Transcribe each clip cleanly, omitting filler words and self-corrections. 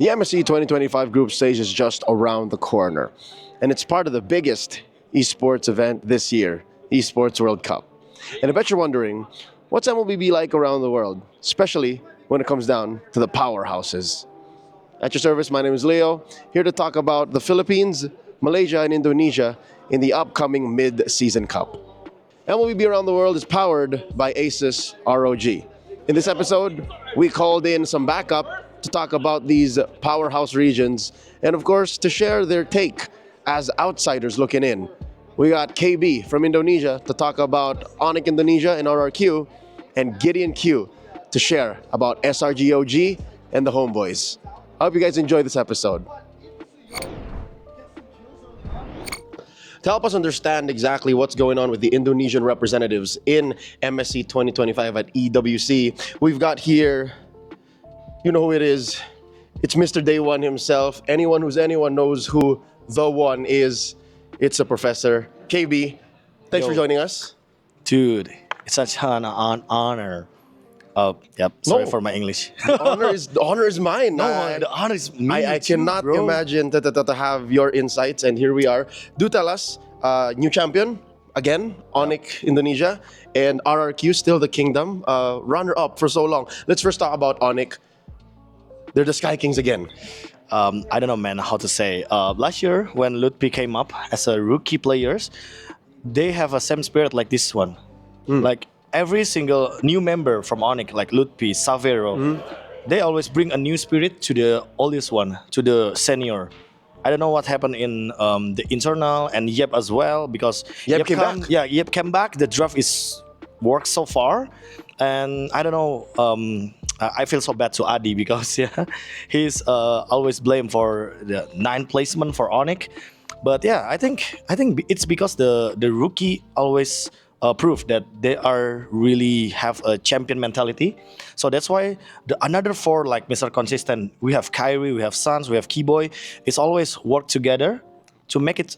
The MSC 2025 group stage is just around the corner, and it's part of the biggest esports event this year, Esports World Cup. And I bet you're wondering, what's MLBB like around the world, especially when it comes down to the powerhouses? At your service, my name is Leo, here to talk about the Philippines, Malaysia, and Indonesia in the upcoming Mid-Season Cup. MLBB Around the World is powered by ASUS ROG. In this episode, we called in some backup to talk about these powerhouse regions and, of course, to share their take as outsiders looking in. We got KB from Indonesia to talk about Onic Indonesia and RRQ, and Gideon Q to share about SRG OG and the Homeboys. I hope you guys enjoy this episode. To help us understand exactly what's going on with the Indonesian representatives in MSC 2025 at EWC, we've got here, you know who it is. It's Mr. Day One himself. Anyone knows who the one is. It's a professor. KB, thanks for joining us. Dude, it's such an honor. Sorry for my English. The honor is mine. The honor is me. I cannot imagine to have your insights, and here we are. Do tell us, new champion again, Onic Indonesia, and RRQ still the kingdom, runner-up for so long. Let's first talk about Onic. They're the Sky Kings again. I don't know, man, how to say. Last year, when Lutpi came up as a rookie players, they have a same spirit like this one. Like every single new member from Onic, like Lutpi, Savero, they always bring a new spirit to the oldest one, to the senior. I don't know what happened in the internal and Yep as well, because Yep came back. Yeah, Yep came back. The draft is worked so far, and I don't know. I feel so bad to Adi because he's always blamed for the 9th placement for Onic. But yeah, I think it's because the rookie always prove that they are really have a champion mentality. So that's why another 4 like Mr. Consistent, we have Kyrie, we have Sans, we have Keyboy. It's always work together to make it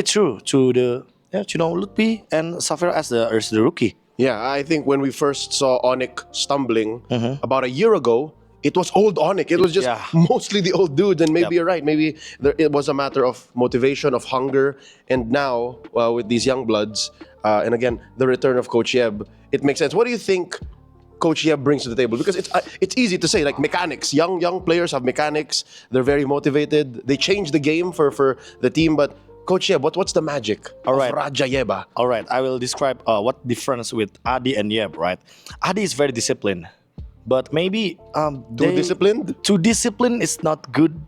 true to the Lutpi and Safir as the rookie. Yeah, I think when we first saw Onic stumbling about a year ago, it was old Onic. It was just mostly the old dudes, and maybe you're right. Maybe it was a matter of motivation, of hunger, and now with these young bloods, and again the return of Coach Yeb, it makes sense. What do you think Coach Yeb brings to the table? Because it's easy to say, like mechanics. Young players have mechanics. They're very motivated. They change the game for the team, but Coach Yeb, what's the magic of Raja Yeba? All right, I will describe what difference with Adi and Yeb, right? Adi is very disciplined, but maybe Too disciplined? Too disciplined is not good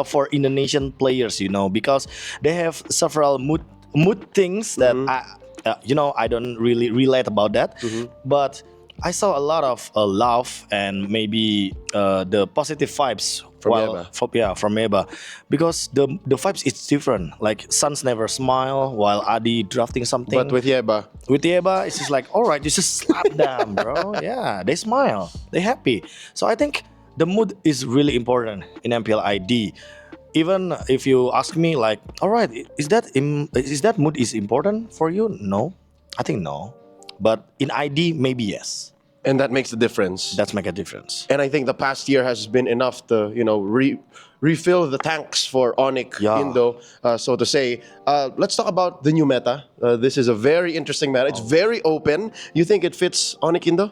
for Indonesian players, because they have several mood things that I don't really relate about that. But I saw a lot of love and maybe the positive vibes from Yeba, because the vibes is different. Like Suns never smile while Adi drafting something. But with Yeba, it's just like, all right, you just slap them, bro. Yeah, they smile, they happy. So I think the mood is really important in MPL ID. Even if you ask me, like, all right, is that mood is important for you? No, I think no. But in ID, maybe yes. And that makes the difference. That's make a difference. And I think the past year has been enough to, refill the tanks for Onic Indo, so to say. Let's talk about the new meta. This is a very interesting meta. It's very open. You think it fits Onic Indo?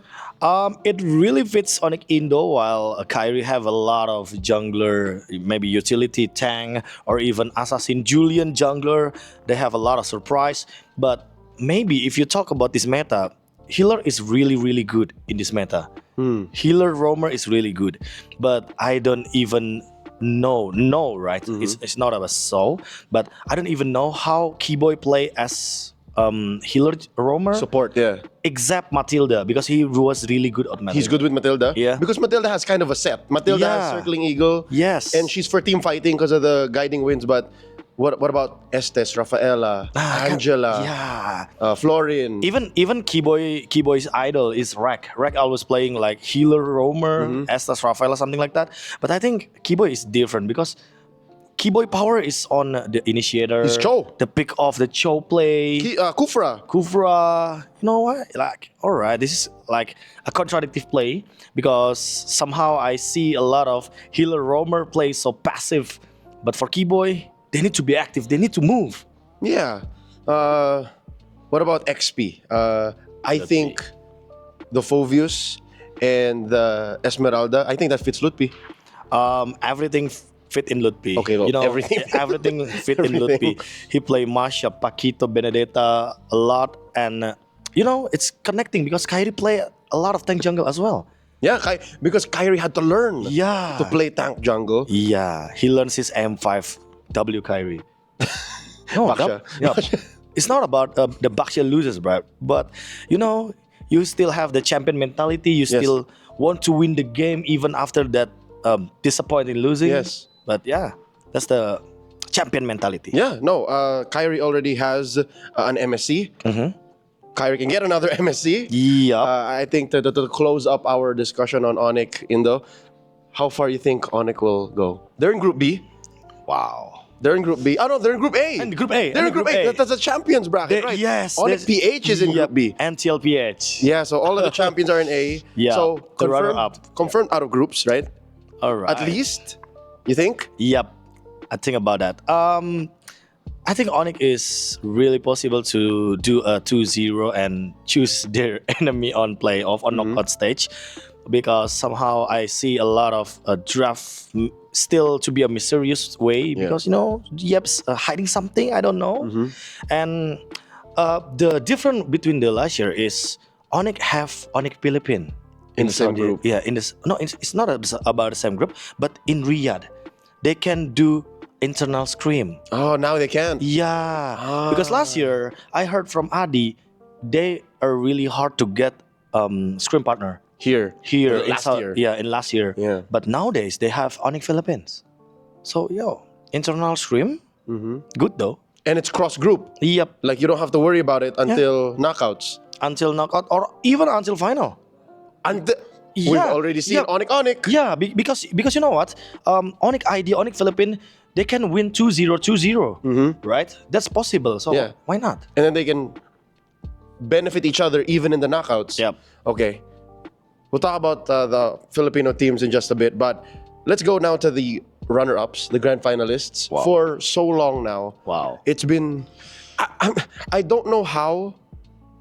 It really fits Onic Indo, while Kyrie have a lot of jungler, maybe utility tank, or even assassin Julian jungler. They have a lot of surprise. But maybe if you talk about this meta, healer is really, really good in this meta. Healer roamer is really good, but I don't even know, right? It's not a soul, but I don't even know how Keyboy play as healer roamer Support, yeah. except Matilda, because he was really good at Matilda. He's good with Matilda. Yeah. Because Matilda has kind of a set. Matilda has Circling Eagle. Yes. And she's for team fighting because of the guiding winds, but what about Estes, Rafaela, Angela, Florin? Even Keyboy's idol is Rack. Rack always playing like healer roamer, Estes, Rafaela, something like that. But I think Keyboy is different because Keyboy Power is on the initiator. It's Cho. The pick of the Cho play. Kufra. Kufra, you know what? Like, all right, this is like a contradictive play because somehow I see a lot of healer roamer play so passive, but for Keyboy, they need to be active. They need to move. Yeah. What about XP? I think the Fovius and the Esmeralda, I think that fits Lutpi. Everything fit in Lutpi. Okay, well, you know, everything. fit in Lutpi. He play Masha, Paquito, Benedetta a lot, and you know it's connecting because Kyrie play a lot of tank jungle as well. Yeah, because Kyrie had to learn Yeah, to play tank jungle. yeah, he learns his M5 W Kyrie. No, Baksha. yeah, it's not about the Baksha losers, bro. But you know, you still have the champion mentality. You still want to win the game even after that disappointing losing. Yes. But yeah, that's the champion mentality. Yeah, no, Kyrie already has an MSC. Kyrie can get another MSC. Yeah. I think to close up our discussion on Onic Indo, how far you think Onic will go? They're in Group B. Wow. They're in Group B. Oh no, they're in Group A. And Group A. They're in Group A. That's the champions bracket, right? Yes. Onic PH is in Group B. And TLPH. Yeah, so all of the champions are in A. Yeah, So the runner-up. confirmed out of groups, right? All right. At least, you think? Yep. I think about that. I think Onic is really possible to do a 2-0 and choose their enemy on playoff on knockout stage, because somehow I see a lot of draft still to be a mysterious way because you know Yep's hiding something, I don't know. And the difference between the last year is Onic have Onic Philippine In the same Saudi. group. Yeah, in this no, it's not about the same group, but in Riyadh they can do internal scrim. Oh, now they can. Yeah, because last year I heard from Adi, they are really hard to get scrim partner Here. here In last South- year. Yeah, in last year. Yeah. But nowadays they have Onic Philippines. So internal scrim, good though. And it's cross group. Yep, Like you don't have to worry about it until knockouts. until knockout or even until final. And we've Yeah, already seen yeah. Onic. Yeah, because you know what, Onic ID, Onic Philippine, they can win 2-0, 2-0, right? That's possible. So Yeah. why not? And then they can benefit each other even in the knockouts. Yep. Okay. We'll talk about the Filipino teams in just a bit, but let's go now to the runner-ups, the grand finalists. Wow. For so long now, Wow. it's been... I don't know how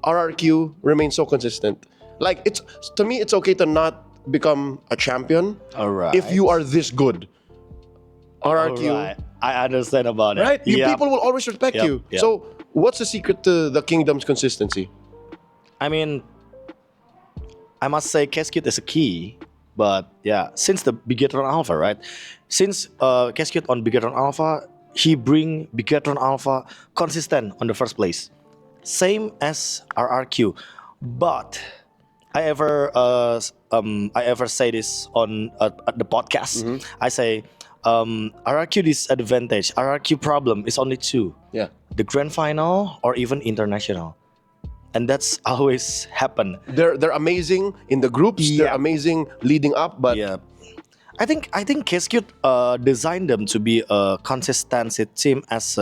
RRQ remains so consistent. Like, to me, it's okay to not become a champion All right. if you are this good. RRQ, Alright, I understand about it. right? Yep. People will always respect Yep, you. yep. So, what's the secret to the kingdom's consistency? I mean, I must say Cascade is a key, but yeah, since the Bigatron Alpha, right? Since Cascade on Bigatron Alpha, he bring Bigatron Alpha consistent on the first place, same as RRQ. But I ever say this on at the podcast. I say RRQ disadvantage, RRQ problem is only two: Yeah. the grand final or even international. And that's always happen. They're amazing in the groups. They're Yeah. amazing leading up, but Yeah, I think Cascade designed them to be a consistency team as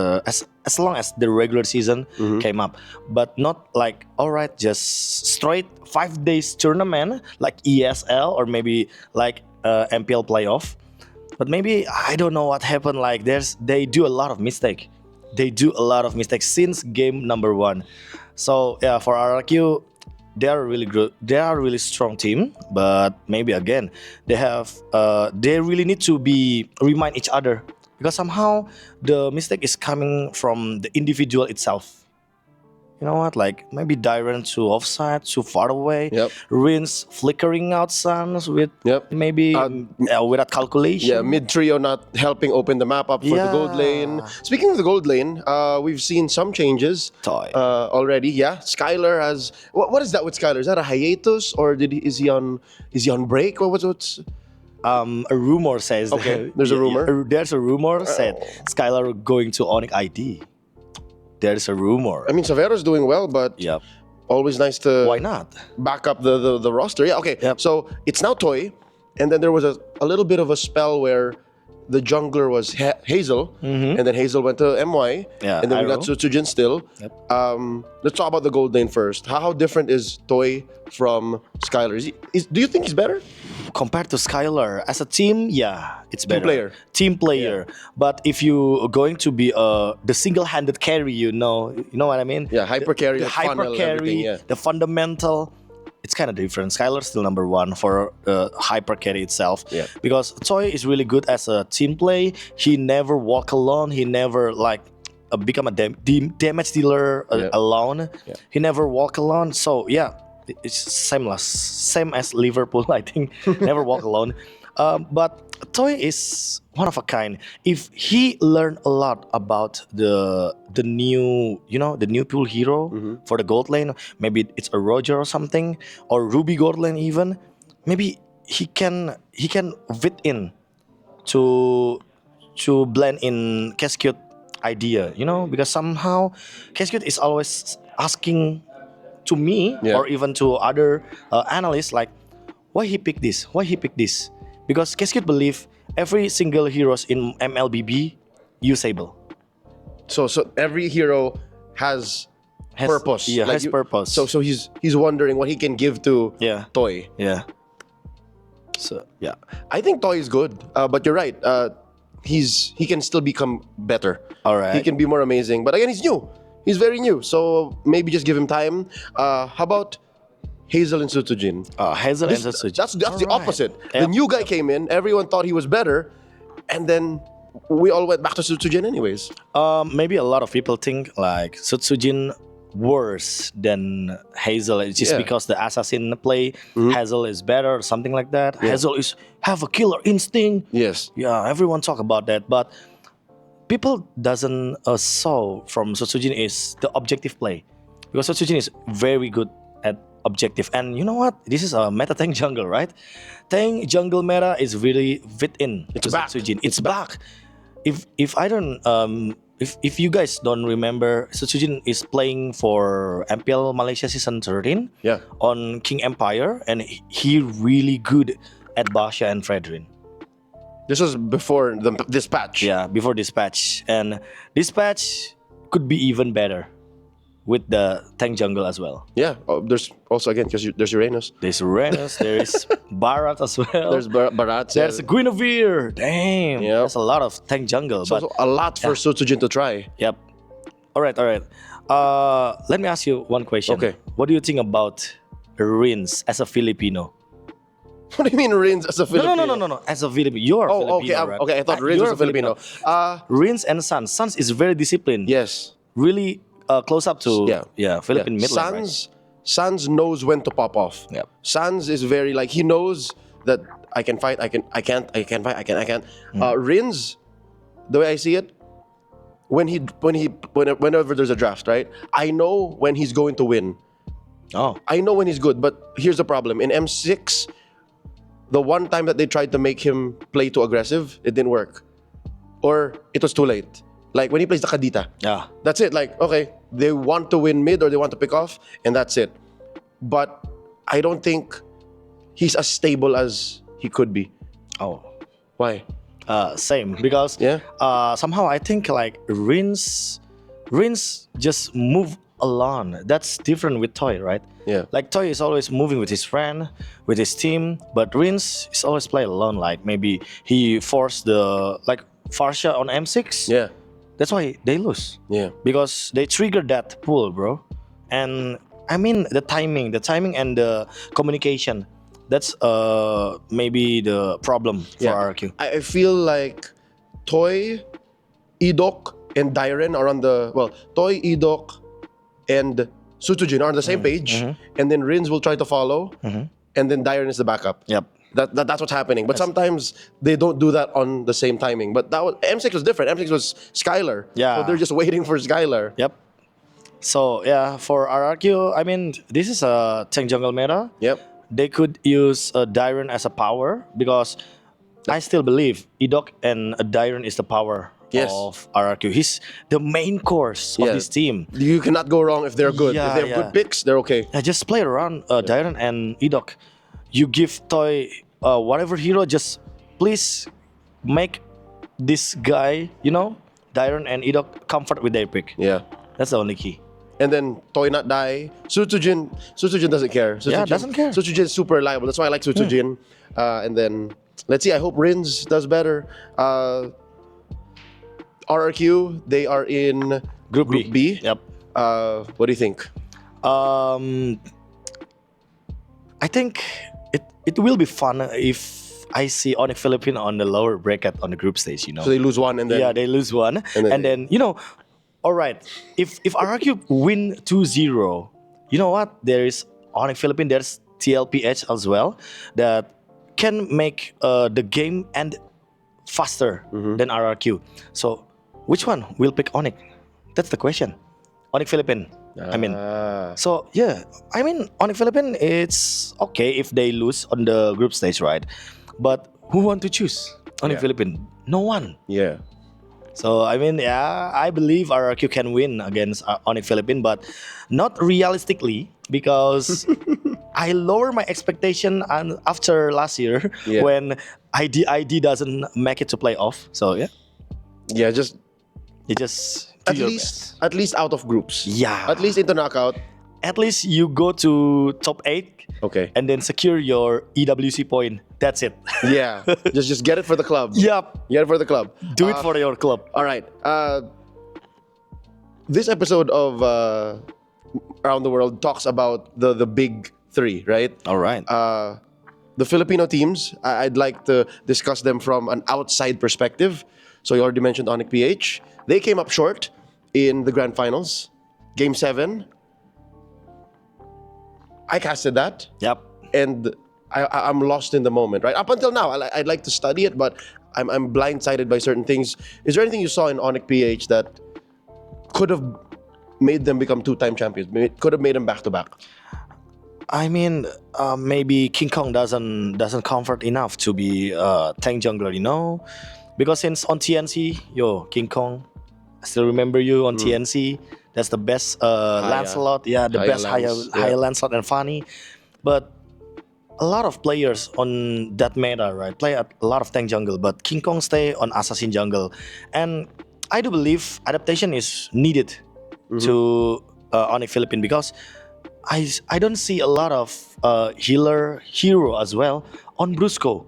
long as the regular season came up, but not like alright, just straight 5 days tournament like ESL or maybe like MPL playoff. But maybe I don't know what happened. Like they do a lot of mistake. They do a lot of mistakes since game number 1. So yeah, for RRQ, they are really good. They are a really strong team, but maybe again they really need to remind each other, because somehow the mistake is coming from the individual itself. You know what? Like maybe Dyron too offside, too far away. Yep. Rins flickering out suns with Yep. maybe without calculation. yeah, mid trio not helping open the map up for the gold lane. Speaking of the gold lane, we've seen some changes Toy. already. Yeah, Skylar has what is that with Skylar? Is that a hiatus or is he on break? What's A rumor says Okay, there's a rumor? There's a rumor said Skylar going to Onic ID. There's a rumor. I mean, Savero's doing well, but Yep. always nice to Why not? back up the roster. Yeah, okay. Yep. So it's now Toy, and then there was a little bit of a spell where the jungler was Hazel, and then Hazel went to MY, Yeah, and then we got Iroh. Sutsujin still. Yep. Let's talk about the gold lane first. How different is Toy from Skylar? Do you think he's better? Compared to Skylar as a team, yeah, it's better. player. Team player. But if you are going to be the single-handed carry, you know what I mean? Yeah, hyper carry, the like hyper funnel, everything, carry, yeah. the fundamental. It's kind of different. Skylar's still number one for hyper carry itself. Yeah. Because Toy is really good as a team play. He never walk alone. He never become a damage dealer alone. Yeah. He never walk alone. So yeah, it's same as Liverpool. I think never walk alone. But Toy is one of a kind. If he learned a lot about the new the new pool hero for the gold lane, maybe it's a Roger or something, or Ruby gold lane even, maybe he can fit in to blend in Cascade idea, because somehow Cascade is always asking to me or even to other analysts like, why he pick this, because Cascade believe every single heroes in MLBB usable. So every hero has purpose. Yeah, Like has purpose. So he's wondering what he can give to Toy. Yeah. So yeah, I think Toy is good, but you're right. He can still become better. All right. He can be more amazing. But again, he's new. He's very new. So maybe just give him time. How about Hazel and Sutsujin? Hazel and Sutsujin. That's the Alright. opposite. The new guy came in. Everyone thought he was better, and then we all went back to Sutsujin anyways. Maybe a lot of people think like Sutsujin worse than Hazel. It's just because the assassin play Hazel is better or something like that. Hazel have a killer instinct. Yes. Yeah, everyone talk about that, but people doesn't saw from Sutsujin is the objective play, because Sutsujin is very good at objective. And you know what? This is a meta tank jungle, right? Tank jungle meta is really fit in. It's to back. Sutsujin. It's back. If I don't if you guys don't remember, Sutsujin is playing for MPL Malaysia season 13 on King Empire, and he really good at Basha and Fredrin. This was before this patch. Yeah, before this patch. And this patch could be even better with the tank jungle as well. Yeah. There's also, again, because there's Uranus. There's Uranus, there is Barat as well. There's Barat. There's Guinevere. Damn. Yep. That's a lot of tank jungle. So a lot for Sutsujin to try. Yep. All right. Let me ask you one question. Okay. What do you think about Rins as a Filipino? What do you mean Rins as a Filipino? No. As a Filipino. You're a Filipino, okay. right? Okay, I thought Rins You're was a Filipino. Rins and Sans. Sans is very disciplined. Yes. Really close up to Philippine mid lane, right? Sans knows when to pop off. Yep. Sans is very he knows that I can fight, I can't. Rins, the way I see it, whenever there's a draft, right? I know when he's going to win. Oh. I know when he's good, but here's the problem. In M6, the one time that they tried to make him play too aggressive, it didn't work. Or it was too late. Like when he plays the Kadita. Yeah. That's it. Like, okay, they want to win mid or they want to pick off, and that's it. But I don't think he's as stable as he could be. Oh. Why? Same. Because somehow I think like Rins just move alone. That's different with Toy, right? Yeah. Like Toy is always moving with his friend, with his team, but Rins is always play alone. Like maybe he forced the Farsha on M6. Yeah. That's why they lose. Yeah. Because they triggered that pull, bro. And I mean the timing and the communication. That's maybe the problem for RQ. I feel like Toy, Edok, and Dairen are on the Toy, Edok, and Sutsujin are on the same page, and then Rins will try to follow, and then Dairen is the backup. Yep. That's what's happening. But sometimes they don't do that on the same timing. But M6 was different. M6 was Skylar. Yeah. So they're just waiting for Skylar. Yep. So yeah, for RRQ, I mean, this is a tank jungle meta. Yep. They could use Dairen as a power, because I still believe Edok and Dairen is the power of RRQ. He's the main course of this team. You cannot go wrong if they're good. If they have good picks, they're okay. Just play around Dairen and Edok. You give Toy whatever hero, just please make this guy, Dairon and Idok comfort with their pick. Yeah. That's the only key. And then Toy Not Die. Sutsujin doesn't care. Yeah, doesn't care. Sutsujin is super reliable. That's why I like Sutsujin. And then let's see. I hope Rins does better. RRQ. They are in Group B. Yep. What do you think? I think it will be fun if I see Onic Filipino on the lower bracket on the group stage. So they lose one and then yeah, they lose one, and then all right. If RRQ win 2-0, you know what? There is Onic Filipino. There's TLPH as well that can make the game end faster than RRQ. So which one will pick Onic? That's the question. Onic Filipino. So yeah, Onic Filipino, it's okay if they lose on the group stage, right? But who want to choose Onic Filipino? No one. Yeah. So I believe RRQ can win against Onic Filipino, but not realistically because I lower my expectation after last year when ID doesn't make it to playoff. So yeah, you just at least out of groups. Yeah. At least into knockout. At least you go to top 8. Okay. And then secure your EWC point. That's it. Yeah. just get it for the club. Yep. Get it for the club. Do it for your club. All right. This episode of Around the World talks about the big 3, right? All right. The Filipino teams, I'd like to discuss them from an outside perspective. So you already mentioned Onic PH. They came up short in the grand finals. Game 7. I casted that. Yep. And I'm lost in the moment, right? Up until now, I'd like to study it, but I'm blindsided by certain things. Is there anything you saw in Onic PH that could have made them become 2-time champions? Could have made them back-to-back? Maybe King Kong doesn't comfort enough to be tank jungler, because since on TNC, King Kong, I still remember you on TNC. That's the best Lancelot. Yeah, the best higher Lancelot and Fanny. But a lot of players on that meta, right, play a lot of tank jungle, but King Kong stay on assassin jungle. And I do believe adaptation is needed to Onic Filipino because I don't see a lot of healer hero as well on Brusco.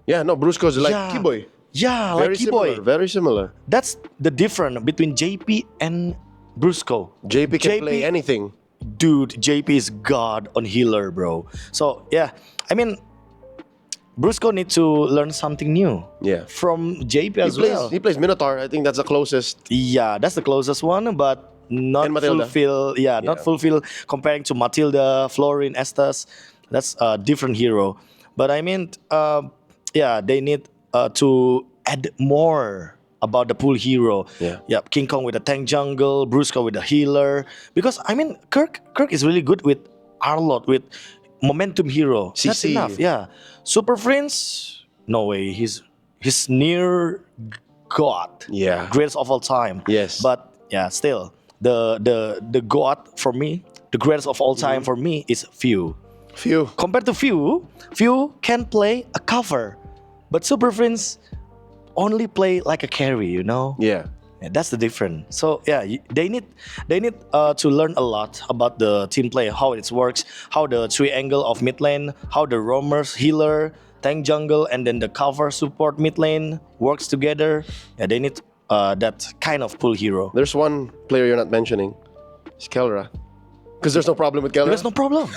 Yeah, no, Brusco's like Kiboy. Yeah, Very like similar, Kiboy. very similar. That's the difference between JP and Brusco. JP can play anything. Dude, JP is god on healer, bro. So yeah, Brusco need to learn something new. Yeah. From JP as well. He plays Minotaur. I think that's the closest. Yeah, that's the closest one, but not fulfill. Yeah, not fulfill comparing to Matilda, Florin, Estes. That's a different hero. But they need to add more about the pool hero. Yeah, King Kong with the tank jungle, Brusco with the healer. Because Kirk is really good with Arlot, with momentum hero. CC. That's enough. Yeah, Super Prince, no way. He's near God. Yeah, greatest of all time. Yes, but yeah, still the God for me, the greatest of all time for me is Few. Compared to Few can play a cover, but Super Prince only play like a carry, Yeah, that's the difference. So yeah, they need to learn a lot about the team play, how it works, how the triangle of mid lane, how the roamers, healer, tank jungle, and then the cover support mid lane works together. Yeah, they need that kind of pull hero. There's one player you're not mentioning. It's Kelra. Because there's no problem with Kelra. There's no problem.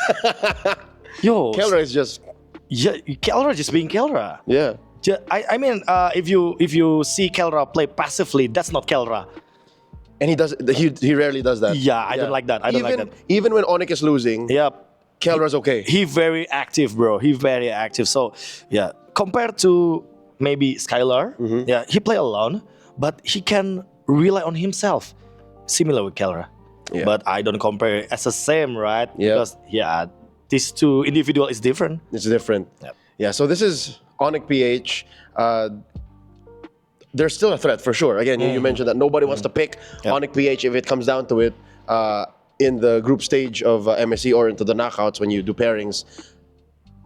Yo, Kelra is just... Yeah, Kelra just being Kelra. Yeah. If you see Kelra play passively, that's not Kelra. And he rarely does that. Yeah, I don't like that. Even when Onic is losing, Kelra's okay. He very active, bro. He very active. So yeah, compared to maybe Skylar, yeah, he play alone, but he can rely on himself. Similar with Kelra. Yeah. But I don't compare as the same, right? Yeah. Because these two individual is different. It's different. Yep. Yeah. So this is Onic PH. There's still a threat for sure. Again, you mentioned that nobody wants to pick Onic PH if it comes down to it in the group stage of MSC or into the knockouts when you do pairings.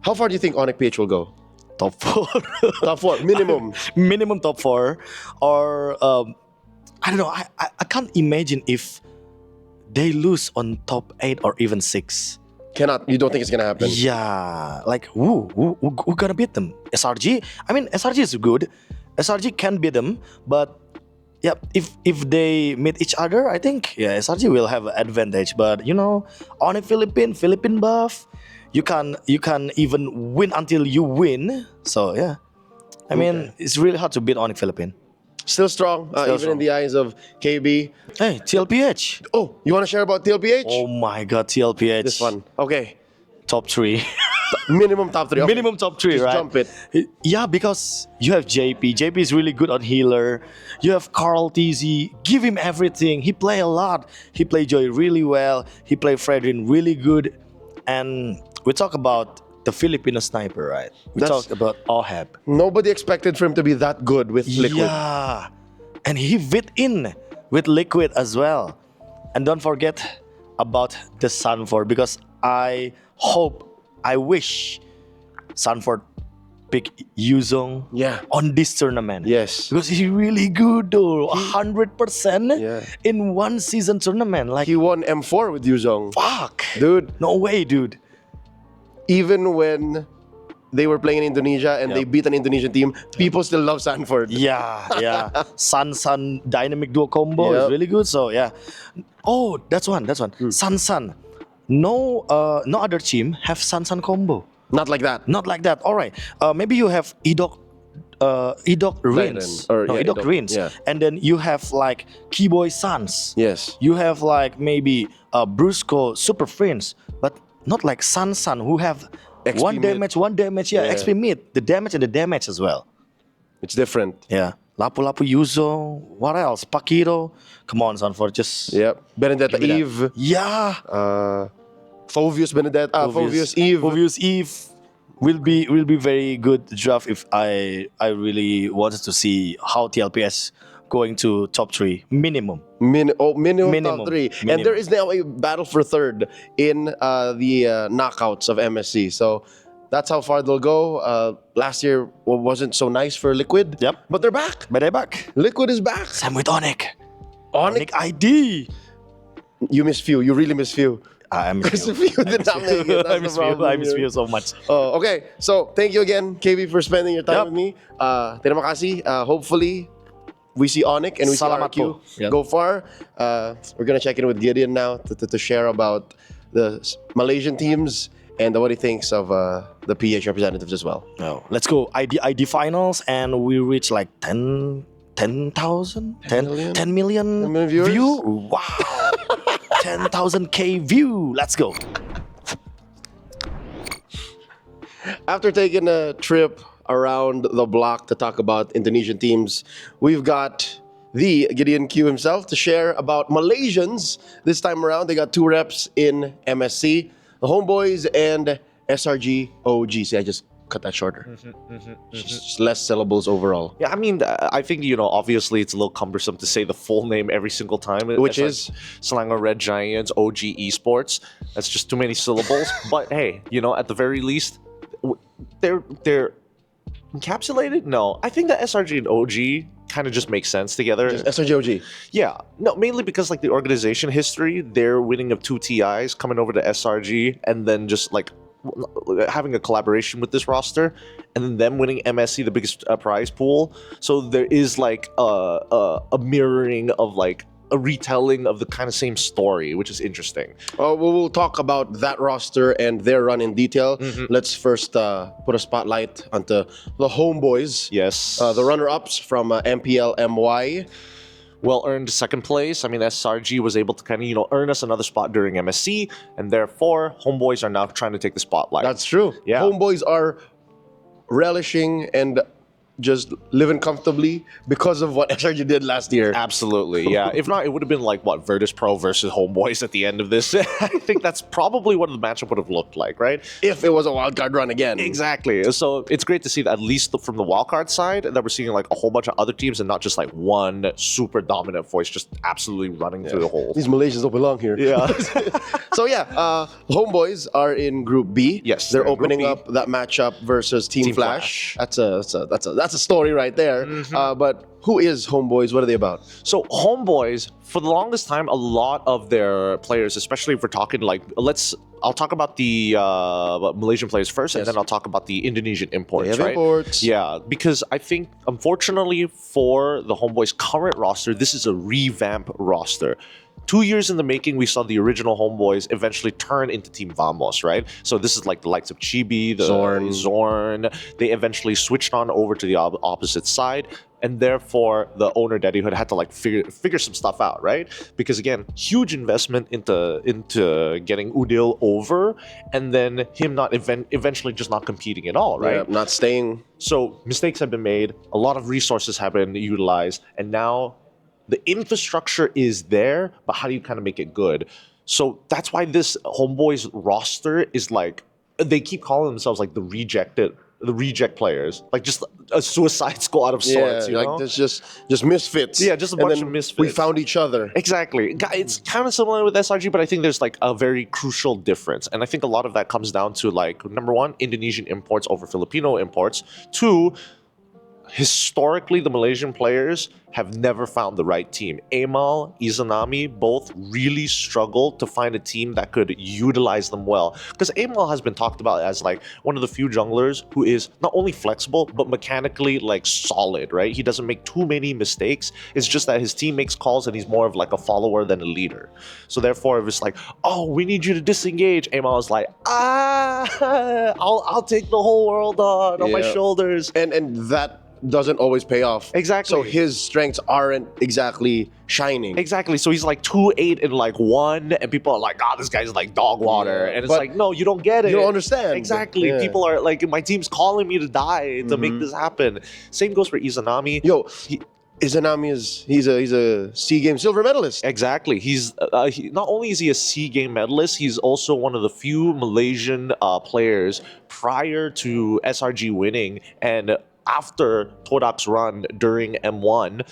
How far do you think Onic PH will go? top 4. Top 4 minimum. Minimum top 4, or I don't know. I can't imagine if they lose on top 8 or even 6. You don't think it's gonna happen? Yeah, like who gonna beat them? SRG? I mean, SRG is good. SRG can beat them, but yeah, if they meet each other, I think SRG will have an advantage. But on a Philippine buff, you can even win until you win. So yeah, I mean it's really hard to beat Onic Philippine. Still strong, even strong. in the eyes of KB. Hey, TLPH. Oh, you want to share about TLPH? Oh my God, TLPH. This one. Okay. Top 3. Minimum top 3. Okay. Minimum top 3, Just right? jump it. Yeah, because you have JP. JP is really good on healer. You have Carl TZ. Give him everything. He play a lot. He play Joy really well. He play Fredrin really good. And we talk about the Filipino sniper, right? We talk about Oheb. Nobody expected for him to be that good with Liquid. Yeah. And he fit in with Liquid as well. And don't forget about the Sanford, because I wish Sanford pick Yuzong on this tournament. Yes. Because he's really good though. 100% Yeah. in one season tournament. Like, He won M4 with Yuzong. fuck. Dude, No way, dude. even when they were playing in Indonesia and they beat an Indonesian team, people still love Sanford. Yeah. Sun dynamic duo combo is really good. So yeah. Oh, that's one. Sun. No other team have Sun combo. Not like that. Not like that. All right. Maybe you have Edok Rins. Or, No, yeah, Edok Edok, Rins. yeah. And then you have like Keyboy Sans. Yes. You have like maybe Brusco Super Friends. But not like Sun who have XP one mid. damage. Yeah, XP mid. The damage as well. It's different. Yeah. Lapu Yuzo. What else? Pakiro. Come on, Sanford. Just Yep. Benedetta give me that. Eve. Yeah. Fovius Benedetta. Fovius Eve. Fovius Eve will be very good draft if I really wanted to see how TLPS going to top 3 minimum. Minimum top 3. Minimum. And there is now a battle for third in the knockouts of MSC. So that's how far they'll go. Last year wasn't so nice for Liquid. Yep. But they're back. But they're back. Liquid is back. Same with Onic. Onic. ID. You miss Few. You really miss Few. I miss you. Few did not make it. I miss you. I miss you so much. Okay. So thank you again, KB, for spending your time Yep. with me. Terima kasih. Hopefully we see Onic and we Salamat see RQ po. Yep. go far. We're gonna check in with Gideon now to share about the Malaysian teams and what he thinks of the PH representatives as well. Oh, let's go. ID finals, and we reach like 10,000? 10 million 10 million viewers? view? Wow. 10,000K view. Let's go. After taking a trip around the block to talk about Indonesian teams, we've got the Gideon Q himself to share about Malaysians. This time around, they got 2 reps in MSC, the Homeboys and SRG OG. See, I just cut that shorter. Just less syllables overall. Yeah, I mean, I think, obviously it's a little cumbersome to say the full name every single time. Which It's like Selangor Red Giants, OG Esports. That's just too many syllables. But hey, at the very least, they're encapsulated? No, I think that SRG and OG kind of just makes sense together. Just SRG OG. Yeah, no, mainly because like the organization history, their winning of 2 TIs, coming over to SRG, and then just like having a collaboration with this roster, and then them winning MSC, the biggest prize pool. So there is like a mirroring of like a retelling of the kind of same story, which is interesting. We'll talk about that roster and their run in detail. Let's first put a spotlight onto the Homeboys. Yes. The runner-ups from MPL MY. Well-earned second place. I mean, SRG was able to kind of, earn us another spot during MSC, and therefore, Homeboys are now trying to take the spotlight. That's true. Yeah. Homeboys are relishing and just living comfortably because of what SRG did last year. Absolutely, yeah. If not, it would have been like what, Virtus Pro versus Homeboys at the end of this. I think that's probably what the matchup would have looked like, right? If it was a wildcard run again. Exactly. So it's great to see that at least from the wildcard side that we're seeing like a whole bunch of other teams and not just like one super dominant voice just absolutely running through the hole. These Malaysians don't belong here. Yeah. So yeah, Homeboys are in Group B. Yes, they're they're in Group opening B. up that matchup versus Team Team Flash. Flash. That's a story right there. But who is Homeboys? What are they about? So Homeboys, for the longest time, a lot of their players, especially if we're talking like, I'll talk about the Malaysian players first, and Yes. then I'll talk about the Indonesian imports, They have right? imports. Yeah, because I think, unfortunately for the Homeboys' current roster, this is a revamp roster. 2 years in the making, we saw the original Homeboys eventually turn into Team Vamos, right? So this is like the likes of Chibi, the Zorn. They eventually switched on over to the opposite side, and therefore the owner Daddy Hood had to like figure some stuff out, right? Because again, huge investment into getting Udil over, and then him not eventually just not competing at all, right? Yeah, not staying. So mistakes have been made, a lot of resources have been utilized, and now the infrastructure is there, but how do you kind of make it good? So that's why this Homeboys roster is like, they keep calling themselves like the reject players, like just a suicide squad of sorts. You know? like there's just misfits. Yeah, just a And bunch then of misfits. We found each other. Exactly. It's kind of similar with SRG, but I think there's like a very crucial difference. And I think a lot of that comes down to like, number one, Indonesian imports over Filipino imports. Two, historically, the Malaysian players have never found the right team. Amal, Izanami both really struggled to find a team that could utilize them well. Because Amal has been talked about as like one of the few junglers who is not only flexible, but mechanically like solid, right? He doesn't make too many mistakes. It's just that his team makes calls and he's more of like a follower than a leader. So therefore, if it's like, oh, we need you to disengage, Amal is like, I'll take the whole world on my Yeah. shoulders. And that doesn't always pay off. Exactly. So his strengths aren't exactly shining. Exactly. So he's like 2-8 in like 1, and people are like, this guy's like dog water. Yeah. And it's But like, no, you don't get it. You don't understand. Exactly. Yeah. People are like, my team's calling me to die to make this happen. Same goes for Izanami. Yo, Izanami he's a SEA Games silver medalist. Exactly. He's not only is he a SEA Game medalist, he's also one of the few Malaysian players prior to SRG winning and after Todak's run during M1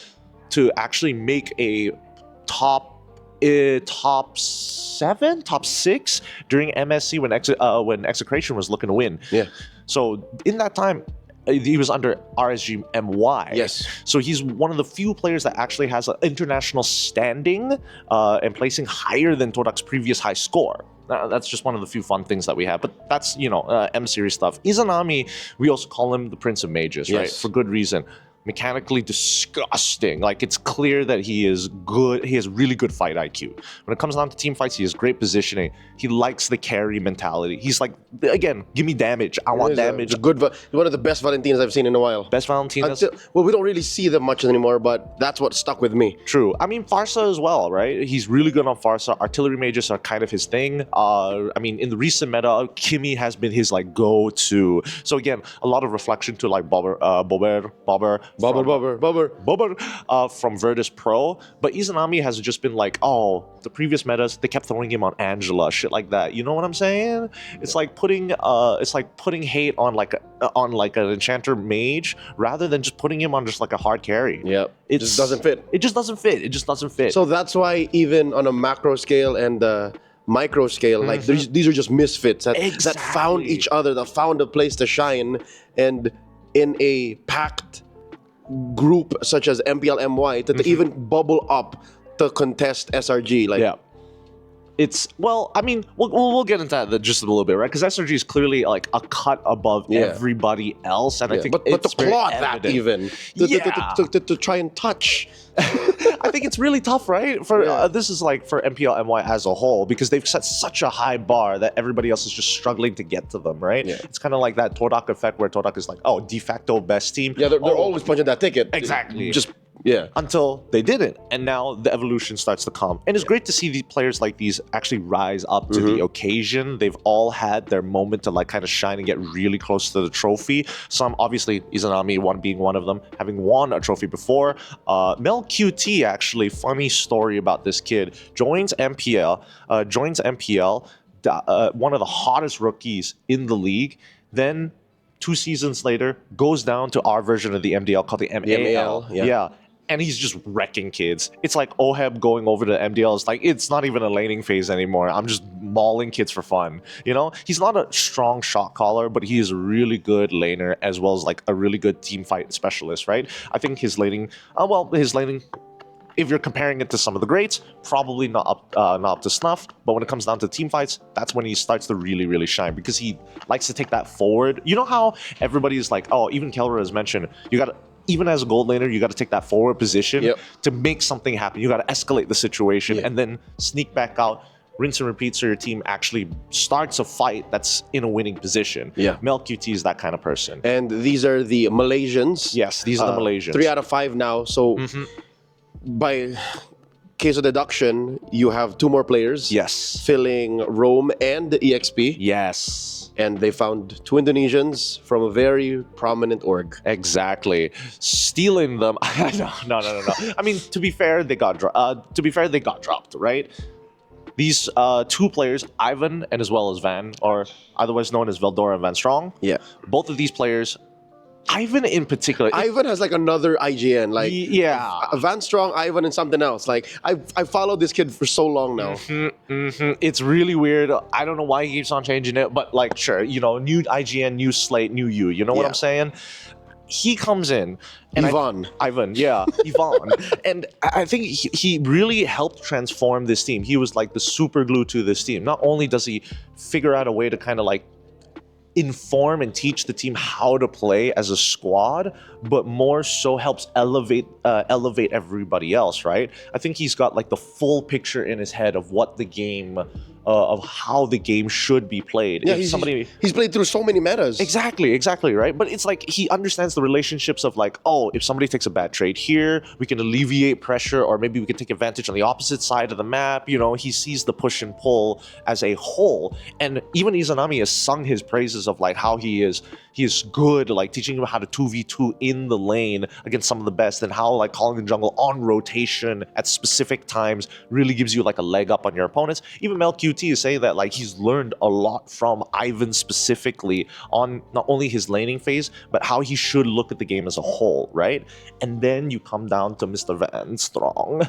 to actually make a top 7, top 6 during MSC when Execration was looking to win. Yeah. So in that time, he was under RSG MY. Yes. So he's one of the few players that actually has an international standing and placing higher than Todak's previous high score. That's just one of the few fun things that we have. But that's, M series stuff. Izanami, we also call him the Prince of Mages, right? Yes. For good reason. Mechanically disgusting. Like, it's clear that he is good. He has really good fight IQ. When it comes down to team fights, he has great positioning. He likes the carry mentality. He's like, again, give me damage. I want damage. One of the best Valentinas I've seen in a while. Best Valentinas. Well, we don't really see them much anymore, but that's what stuck with me. True. I mean, Farsa as well, right? He's really good on Farsa. Artillery mages are kind of his thing. I mean, in the recent meta, Kimmy has been his like go-to. So again, a lot of reflection to like Bobber from Virtus Pro. But Izanami has just been like, the previous metas, they kept throwing him on Angela, shit like that. You know what I'm saying? It's like putting hate on an enchanter mage rather than just putting him on just like a hard carry. Yep. It just doesn't fit. It just doesn't fit. So that's why even on a macro scale and micro scale, like these are just misfits that found each other, that found a place to shine, and in a packed group such as MPL-MY to even bubble up to contest SRG. Like, yeah. It's, well, I mean, we'll get into that just a little bit, right? Because SRG is clearly like a cut above everybody else, and I think but it's to claw very that evident. even to try and touch. I think it's really tough, right? For this is like for MPL-MY as a whole, because they've set such a high bar that everybody else is just struggling to get to them, right? Yeah. It's kind of like that Todak effect where Todak is like, de facto best team. Yeah, they're always punching that ticket. Exactly. Just Yeah. Until they didn't, and now the evolution starts to come, and it's great to see these players like these actually rise up to the occasion. They've all had their moment to like kind of shine and get really close to the trophy. Some, obviously, Izanami being one of them, having won a trophy before. Mel QT, actually, funny story about this kid, joins MPL, one of the hottest rookies in the league, then 2 seasons later goes down to our version of the MDL called the MAL. yeah. And he's just wrecking kids. It's like Oheb going over to MDL. It's like, it's not even a laning phase anymore. I'm just mauling kids for fun. You know, he's not a strong shot caller, but he is a really good laner, as well as like a really good team fight specialist, right? I think his laning, if you're comparing it to some of the greats, probably not up to snuff. But when it comes down to team fights, that's when he starts to really, really shine, because he likes to take that forward. You know how everybody's like, oh, even Kelra has mentioned, you got to, even as a gold laner, you got to take that forward position to make something happen. You got to escalate the situation and then sneak back out, rinse and repeat, so your team actually starts a fight that's in a winning position. Yeah. Mel QT is that kind of person. And these are the Malaysians. Yes, these are the Malaysians. 3 out of 5 now. So by case of deduction, you have 2 more players. Yes. Filling Rome and EXP. Yes. And they found 2 Indonesians from a very prominent org. Exactly. Stealing them. No. I mean, to be fair, they got dropped, right? These 2 players, Ivan and as well as Van, or otherwise known as Veldora and Van Strong. Yeah. Both of these players, Ivan in particular. Ivan has like another IGN, like yeah, Van Strong, Ivan, and something else. Like I followed this kid for so long now. It's really weird. I don't know why he keeps on changing it, but like, sure, you know, new IGN, new slate, new you. You know what I'm saying? He comes in, and Ivan, and I think he really helped transform this team. He was like the super glue to this team. Not only does he figure out a way to kind of like inform and teach the team how to play as a squad, but more so helps elevate everybody else, right? I think he's got like the full picture in his head of what the game, of how the game should be played. Yeah, he's played through so many metas. Exactly, right? But it's like he understands the relationships of like, oh, if somebody takes a bad trade here, we can alleviate pressure, or maybe we can take advantage on the opposite side of the map. You know, he sees the push and pull as a whole. And even Izanami has sung his praises of like how he is good, like teaching him how to 2v2 in the lane against some of the best, and how like calling the jungle on rotation at specific times really gives you like a leg up on your opponents. Even Mel QT is saying that like he's learned a lot from Ivan specifically on not only his laning phase, but how he should look at the game as a whole, right? And then you come down to Mr. Van Strong,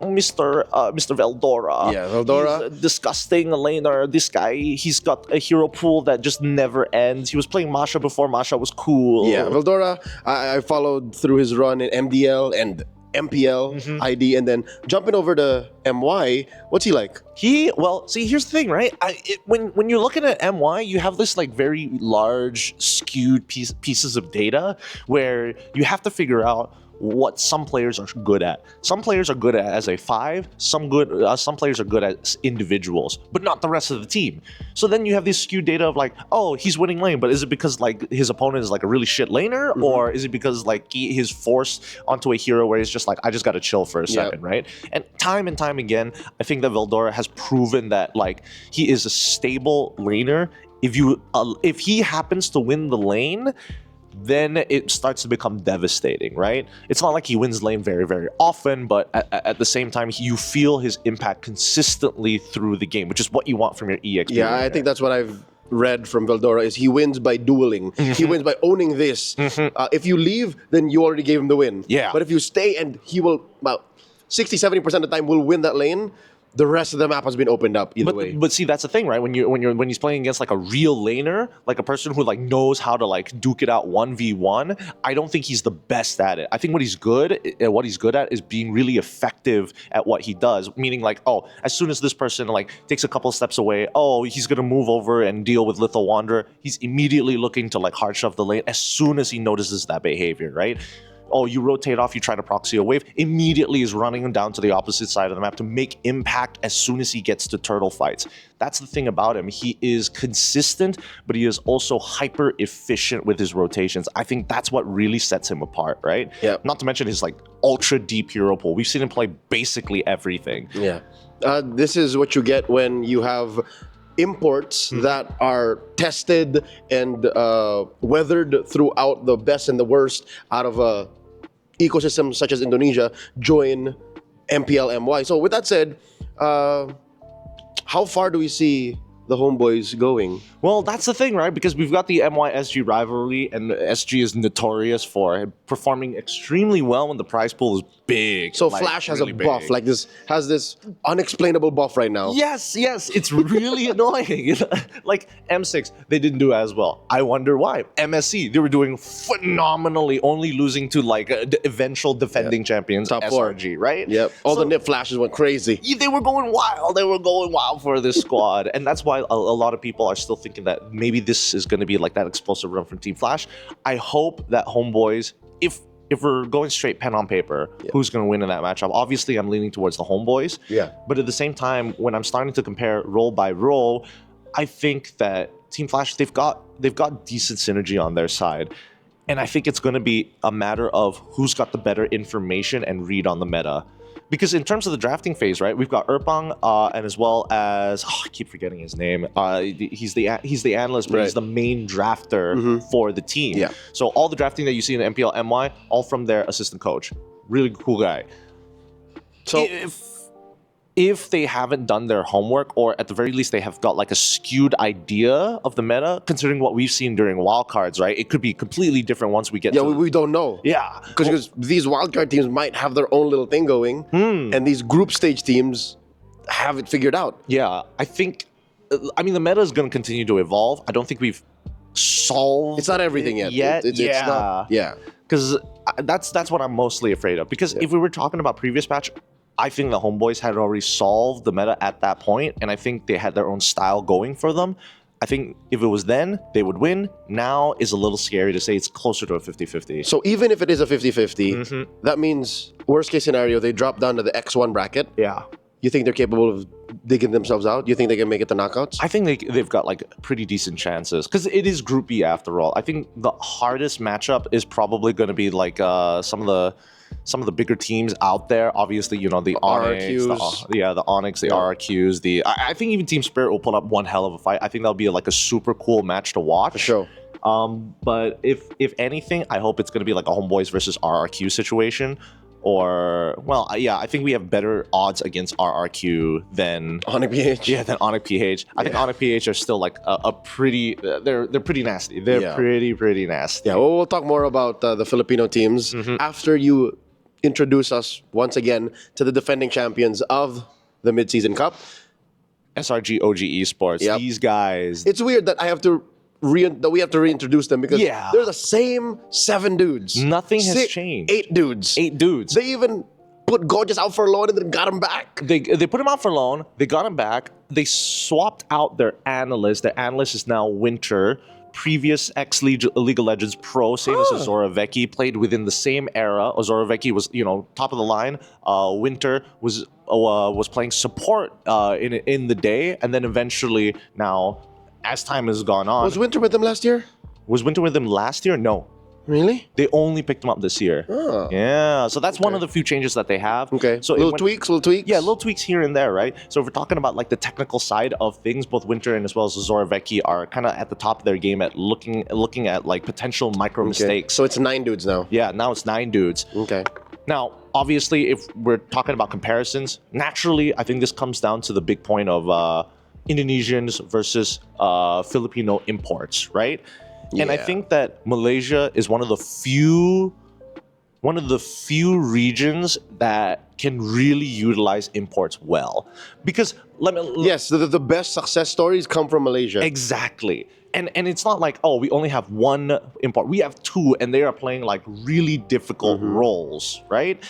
Mr. Veldora. Yeah, Veldora. He's a disgusting laner. This guy, he's got a hero pool that just never ends. He was playing Masha before Masha was cool. Yeah, Veldora, I followed through his run in MDL and MPL ID, and then jumping over to MY. What's he like? Well, see, here's the thing, right? When you're looking at MY, you have this like very large, skewed pieces of data where you have to figure out what some players are good at. Some players are good at as a 5, some players are good as individuals, but not the rest of the team. So then you have this skewed data of like, oh, he's winning lane, but is it because like his opponent is like a really shit laner, or is it because like he's forced onto a hero where he's just like, I just gotta chill for a second, right? And time again, I think that Veldora has proven that like he is a stable laner. If he happens to win the lane, then it starts to become devastating, right? It's not like he wins lane very, very often, but at the same time, you feel his impact consistently through the game, which is what you want from your EXP. Yeah, I think that's what I've read from Veldora, is he wins by dueling. He wins by owning this. If you leave, then you already gave him the win. Yeah. But if you stay, and he will, about 60-70% of the time, will win that lane, the rest of the map has been opened up either way. But see, that's the thing, right? When he's playing against like a real laner, like a person who like knows how to like duke it out 1v1, I don't think he's the best at it. I think what he's good at is being really effective at what he does. Meaning like, oh, as soon as this person like takes a couple steps away, oh, he's gonna move over and deal with Lethal Wanderer. He's immediately looking to like hard shove the lane as soon as he notices that behavior, right? oh, you rotate off, you try to proxy a wave, immediately is running down to the opposite side of the map to make impact as soon as he gets to turtle fights. That's the thing about him. He is consistent, but he is also hyper efficient with his rotations. I think that's what really sets him apart, right? Yeah. Not to mention his like ultra deep hero pool. We've seen him play basically everything. Yeah. This is what you get when you have imports that are tested and weathered throughout the best and the worst out of a ecosystem such as Indonesia join MPL-MY. So with that said, how far do we see the Homeboys going? Well, that's the thing, right? Because we've got the MY-SG rivalry, and SG is notorious for performing extremely well when the prize pool is big. So like, Flash has really a buff, big. like this, has this unexplainable buff right now. Yes, it's really annoying. Like M6, they didn't do as well. I wonder why. MSC, they were doing phenomenally, only losing to like the eventual defending champions, Top four. SRG, right? Yep. All So- the nip flashes went crazy. They were going wild. They were going wild for this squad, and that's why a lot of people are still thinking that maybe this is going to be like that explosive run from Team Flash. I hope that Homeboys, if we're going straight pen on paper, who's going to win in that matchup? Obviously, I'm leaning towards the Homeboys. Yeah. But at the same time, when I'm starting to compare role by role, I think that Team Flash, they've got decent synergy on their side. And I think it's going to be a matter of who's got the better information and read on the meta. Because in terms of the drafting phase, right, we've got Erpang and as well as I keep forgetting his name. He's the analyst, but he's Right. the main drafter for the team. Yeah. So all the drafting that you see in the MPL MY, all from their assistant coach. Really cool guy. So If they haven't done their homework, or at the very least they have got like a skewed idea of the meta, considering what we've seen during wildcards, right? It could be completely different once we get yeah, to we don't know. yeah. Because these wildcard teams might have their own little thing going, and these group stage teams have it figured out. Yeah, I think, I mean, the meta is going to continue to evolve. I don't think we've solved It's not everything yet. It's not. Yeah. Because that's what I'm mostly afraid of. Because if we were talking about previous patch, I think the Homeboys had already solved the meta at that point, and I think they had their own style going for them. I think if it was then, they would win. Now is a little scary to say it's closer to a 50-50. So even if it is a 50-50, that means worst case scenario, they drop down to the X1 bracket. Yeah. You think they're capable of digging themselves out? You think they can make it to knockouts? I think they've got like pretty decent chances because it is Group B after all. I think the hardest matchup is probably going to be like some of the bigger teams out there. Obviously, you know, the Onyx, RRQs. the Onyx, the RRQs. I think even Team Spirit will put up one hell of a fight. I think that'll be like a super cool match to watch. For sure. But if anything, I hope it's going to be like a Homeboys versus RRQ situation. Or, well, yeah, I think we have better odds against RRQ than Onic PH. yeah, than Onic PH. I think Onic PH are still like a pretty. They're pretty nasty. They're pretty nasty. Yeah, well, we'll talk more about the Filipino teams after you introduce us once again to the defending champions of the Mid-Season Cup. SRG OG Esports. Yep. These guys. It's weird that we have to reintroduce them because they're the same 7 dudes. Nothing has changed. 8 dudes. 8 dudes. They even put Gorgeous out for a loan and then got him back. They put him out for loan. They got him back. They swapped out their analyst. Their analyst is now Winter. Previous ex-League of Legends pro, same as Azora Vecchi, played within the same era. Azora Vecchi was, you know, top of the line. Winter was playing support in the day, and then eventually now, as time has gone on, Was Winter with them last year? was Winter with them last year? No, Really? they only picked him up this year. Oh. Yeah, so that's one of the few changes that they have. Okay. So little tweaks. yeah, little tweaks here and there, right? So if we're talking about like the technical side of things, both Winter and as well as Azora Vecchi are kind of at the top of their game at looking at like potential micro mistakes. So it's 9 dudes now. Yeah, now it's 9 dudes. Okay. Now, obviously, if we're talking about comparisons, naturally, I think this comes down to the big point of Indonesians versus Filipino imports, right? And I Yeah. think that Malaysia is one of the few regions that can really utilize imports well. Because Yes, the best success stories come from Malaysia. exactly. And it's not like, oh, we only have one import. We have 2 and they are playing like really difficult roles, right?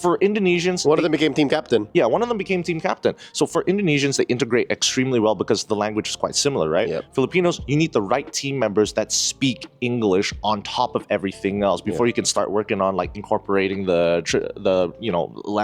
for Indonesians, One of them became team captain. yeah, one of them became team captain. So for Indonesians, they integrate extremely well because the language is quite similar, right? Yep. Filipinos, you need the right team members that speak English on top of everything else before you can start working on like incorporating the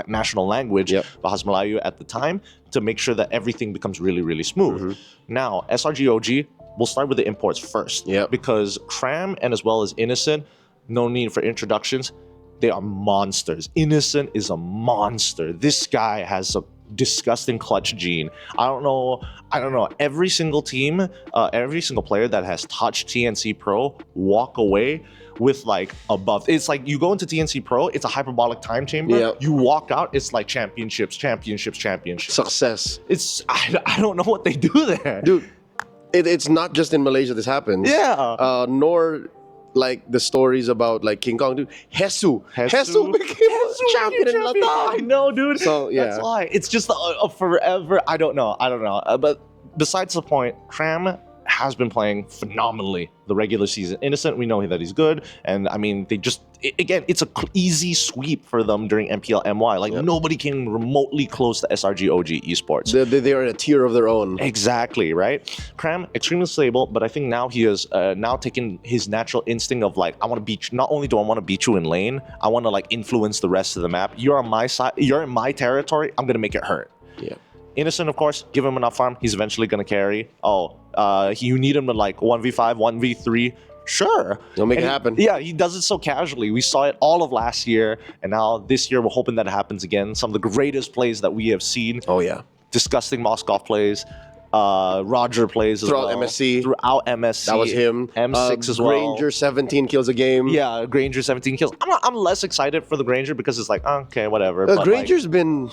national language, Yep. Bahasa Melayu at the time, to make sure that everything becomes really, really smooth. Now, SRG OG, we'll start with the imports first. Yep. Because Cram and as well as Innocent, no need for introductions. They are monsters. Innocent is a monster. This guy has a disgusting clutch gene. I don't know. Every single team, every single player that has touched TNC Pro walk away with like above. It's like you go into TNC Pro, it's a hyperbolic time chamber. Yeah. You walk out, it's like championships. Success. I don't know what they do there. Dude, it's not just in Malaysia this happens. Yeah. Nor like the stories about like King Kong, dude. Jesu became champion in Latam. I know, dude. So, yeah. That's why. It's just a forever. I don't know. But besides the point, Cram has been playing phenomenally the regular season. Innocent, we know that he's good. And I mean, again, it's a easy sweep for them during MPL MY. Like nobody came remotely close to SRG OG Esports. They are in a tier of their own. Exactly, right? Cram, extremely stable, but I think now he has now taken his natural instinct of like, I want to beat you. Not only do I want to beat you in lane, I want to like influence the rest of the map. You're on my side, you're in my territory, I'm going to make it hurt. Yeah. Innocent, of course, give him enough farm, he's eventually going to carry. You need him to like 1v5, 1v3. Sure. He'll make it And happen. Yeah, he does it so casually. We saw it all of last year, and now this year we're hoping that it happens again. Some of the greatest plays that we have seen. Oh, yeah. Disgusting Moskov plays. Roger plays as Throughout well. MSC. Throughout MSC. That was him. M6 as well. Granger, 17 kills a game. Yeah, Granger 17 kills. I'm less excited for the Granger because it's like, okay, whatever. But Granger's been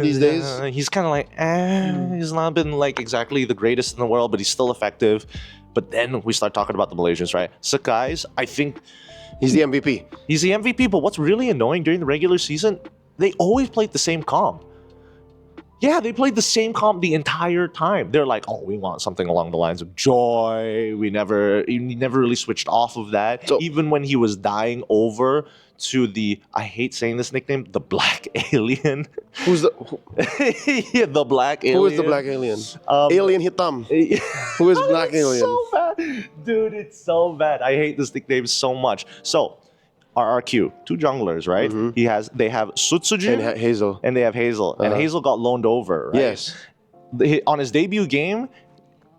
these days. He's kind of like, he's not been like exactly the greatest in the world, but he's still effective. But then we start talking about the Malaysians, right? Sakai's, I think He's the MVP. he's the MVP, but what's really annoying during the regular season, they always played the same comp. Yeah, they played the same comp the entire time. They're like, oh, we want something along the lines of joy. He never really switched off of that. So- Even when he was dying over to the, I hate saying this nickname, the Black Alien. Who's the Yeah, the Black Alien. who is the Black Alien? Alien Hitam. Who is Black It's Alien? so bad. Dude, it's so bad. I hate this nickname so much. So, RRQ, two junglers, right? They have Sutsujin And Hazel. and they have Hazel. And Hazel got loaned over, right? Yes. On his debut game,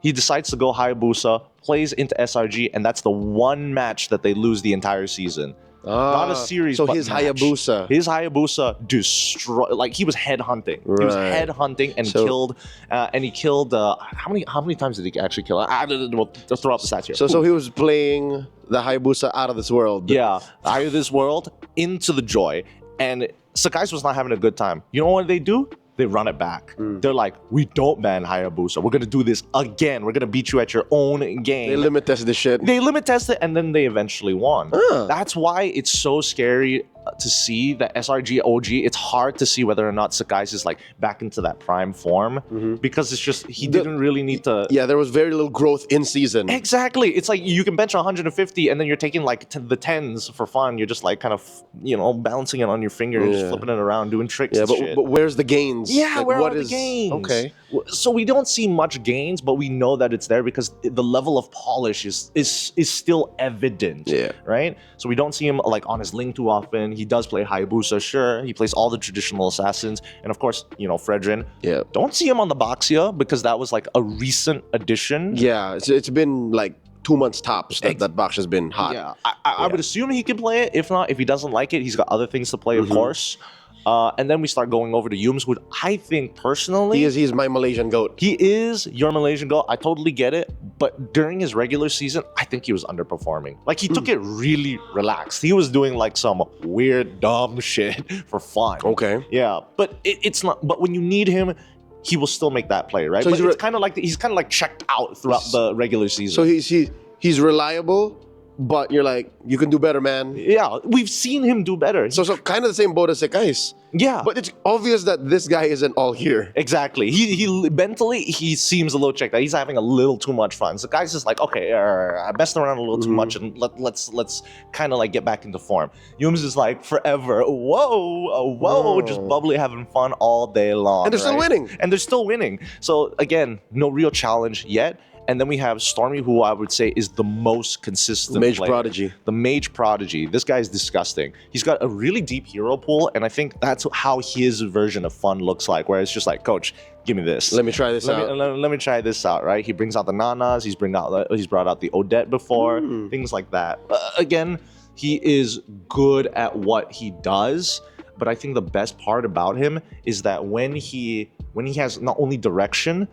he decides to go Hayabusa, plays into SRG, and that's the one match that they lose the entire season. Not a series, So but his match. Hayabusa. His Hayabusa destroyed. Like he was headhunting. He was Right. headhunting and So- killed. And he killed. How many times did he actually kill? We'll throw up the stats here. So he was playing the Hayabusa out of this world. Yeah, out of this world into the joy, and Sakai's was not having a good time. You know what they do? They run it back. They're like, we don't ban Hayabusa. We're gonna do this again. We're gonna beat you at your own game. They limit test this shit. They limit test it, and then they eventually won. Huh. That's why it's so scary to see that SRG OG. It's hard to see whether or not Sakai's is like back into that prime form because it's just he didn't really need to. Yeah, there was very little growth in season. Exactly. It's like you can bench 150 and then you're taking like the tens for fun. You're just like kind of, balancing it on your finger and just Yeah. flipping it around, doing tricks Yeah, and shit. but where's the gains? Yeah, Like, where what are the is- gains? Okay. So we don't see much gains, but we know that it's there because the level of polish is still evident. Yeah. Right? So we don't see him like on his Ling too often. He does play Hayabusa, sure. He plays all the traditional assassins. And of course, Fredrin. Yeah. Don't see him on the Boxia because that was like a recent addition. Yeah, it's been like 2 months tops that box has been hot. Yeah, I would assume he can play it. If not, if he doesn't like it, he's got other things to play, of course. And then we start going over to Yums, who I think personally... He's my Malaysian goat. He is your Malaysian goal. I totally get it. But during his regular season, I think he was underperforming. Like, he took it really relaxed. He was doing, like, some weird, dumb shit for fun. Okay. Yeah, but it's not... But when you need him, he will still make that play, right? So But he's it's kind of like... He's kind of, like, checked out throughout the regular season. So he's reliable, but you're like, you can do better, man. Yeah, we've seen him do better. So kind of the same boat as Sekais. Yeah, But it's obvious that this guy isn't all here. exactly. He mentally he seems a little checked out. He's having a little too much fun. So the guy's just like, okay, I messed around a little too much, and let's kind of like get back into form. Yum's is like forever, whoa, just bubbly, having fun all day long, And they're still winning. And they're still winning. So again, no real challenge yet. And then we have Stormy, who I would say is the most consistent Mage player. prodigy. The Mage Prodigy. This guy is disgusting. He's got a really deep hero pool, and I think that's how his version of fun looks like, where it's just like, coach, give me this. Let me try this out. Let me try this out, right? He brings out the Nanas, he's brought out the Odette before, things like that. Again, he is good at what he does, but I think the best part about him is that when he has not only direction,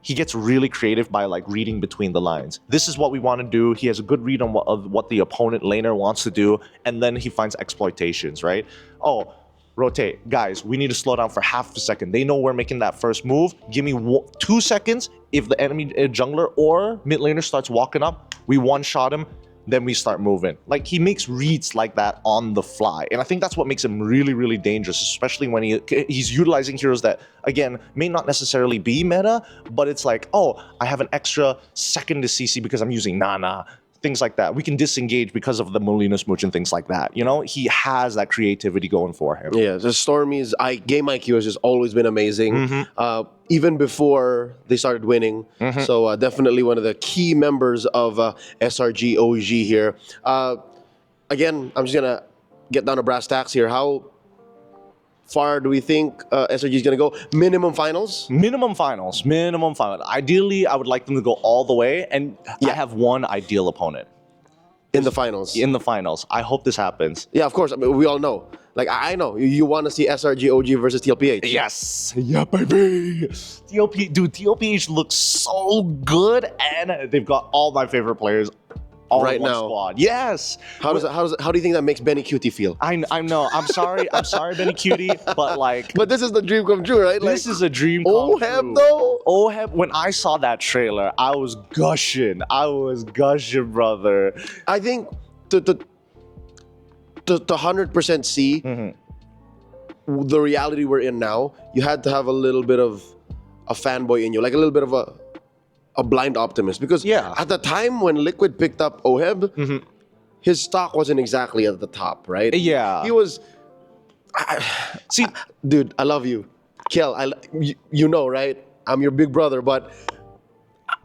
he gets really creative by like reading between the lines. This is what we want to do. He has a good read on what the opponent laner wants to do, and then he finds exploitations, right? Oh, rotate. Guys, we need to slow down for half a second. They know we're making that first move. Give me 2 seconds. If the enemy jungler or mid laner starts walking up, we one-shot him, then we start moving. Like, he makes reads like that on the fly. And I think that's what makes him really, really dangerous, especially when he's utilizing heroes that, again, may not necessarily be meta, but it's like, oh, I have an extra second to CC because I'm using Nana. Things like that. We can disengage because of the Molina Smooch and things like that. You know, he has that creativity going for him. Yeah, the Stormy's game IQ has just always been amazing, even before they started winning. So definitely one of the key members of SRG OG here. Again, I'm just gonna get down to brass tacks here. How far do we think SRG is gonna go? Minimum finals? Minimum finals. Ideally, I would like them to go all the way, and I have one ideal opponent In the finals. in the finals. I hope this happens. Yeah, of course. I mean, we all know. Like, I know. You want to see SRG OG versus TLPH. Yes. Yeah, baby. TLPH looks so good, and they've got all my favorite players all Right in one now. squad. Yes. How do you think that makes Benny Cutie feel? I know. I'm sorry, Benny Cutie, but like, But this is the dream come true, right? this is a dream come Oheb true. though? Oheb, when I saw that trailer, I was gushing, brother. I think to 100% see the reality we're in now, you had to have a little bit of a fanboy in you, like a little bit of a blind optimist. Because at the time when Liquid picked up Oheb, his stock wasn't exactly at the top, right? Yeah. He was... See, dude, I love you. Kel, you know, right? I'm your big brother, but